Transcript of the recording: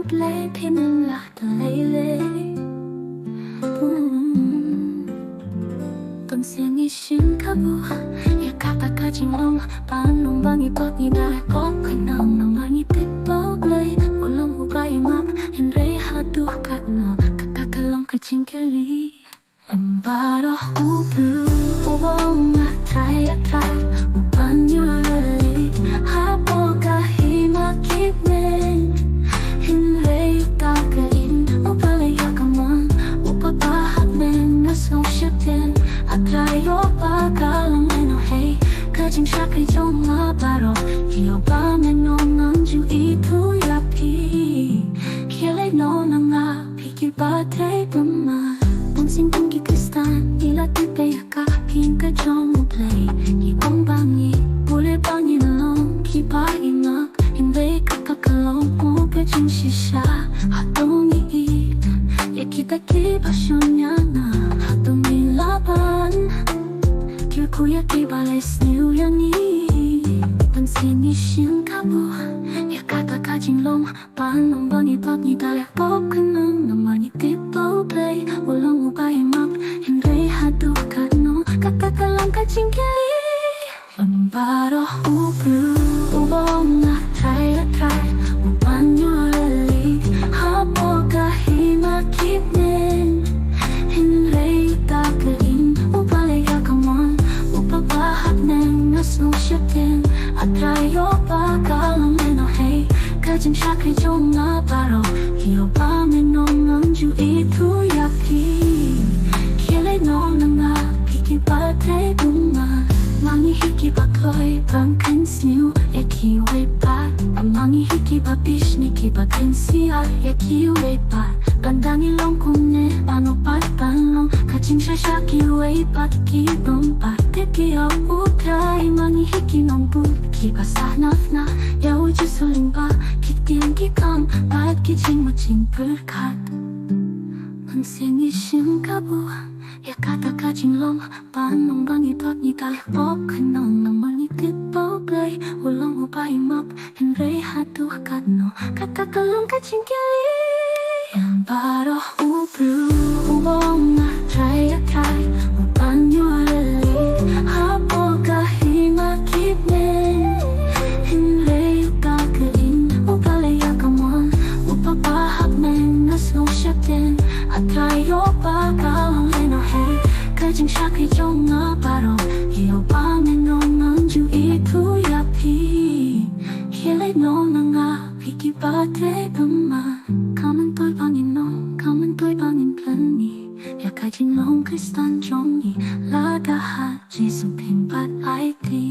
play pinlah lele Pagsingising ka mo Yakatagajing long Paanong bang ito't inahakot ka nang naman itipoglay Walang hugay map Henry hadukat no Kakakalong kachingkali Embara hublu Uwong atay Upanyulali Hapo kahimakitnen Henry utakain Upalayakamon Upapahagmen Nasong siyatin Atrayo pagalang enohe Kajing syakay jong mabaro Hiyo ba menong nanju itu yapi Kilay no na nga Pikir batay pama Pansing tinggi kristan Ila tipaya ka Hingga jong play Ibang bangi Boleh bangi nalong Kiba inak Hindi kakakalong Mo kajing shisha Hatong iit Ya kita kipasyonya na Hatong nilaban Kuya kibales niyo yani Pansinishin ka mo Ya katakajing long Paanong bang ito't nidayakop ka nang naman itipo play Walang ubay map Henry hadukat no Kakakalang kajing kili Embara hublu Ubong atay Upanyulali Hapo kahimakitnen Henry utakain Upalayakamon Upapahagnen Nasong siyatin Atrayo pagalang enohe Kajing syakay jong nabaro Hiyo ba menong nanju itu yapi Kilay no na nga Kikipatay bunga Mangi hikipakoy Bangkin sniu Ekiway pat Mangi hikipapish Nikipakin siya Ekiway pat Gandang ilong kumne Pano pat panlong Kajing syasyakiway pat Kibong pat Kikiyaw utay Mangi hikinong but Kibasah nafna Yaw jusuling ba Kiting kikang Pat kijing muching berkat Pansinishin ka bo Ya katakajing long Paanong bang ito't nitalipok ka nang naman itipoglay Walang ubay map Henry hadukat no Kakakalong kajing kili Embara hublu Uwong atay Upanyulali Hapo kahimakitnen Henry utakain Upalayakamon Upapahagnen Nasong siyatin Atrayo pagalang enohe Kajing syakay jong nabaro Hiyo ba menong nanju itu yapi Kilay no na nga Pikipate pama Kamen to'y Panginoon Kamen to'y Panginoon Ya kajing long kristan jong ni Lagahat Jisung pimpat ay di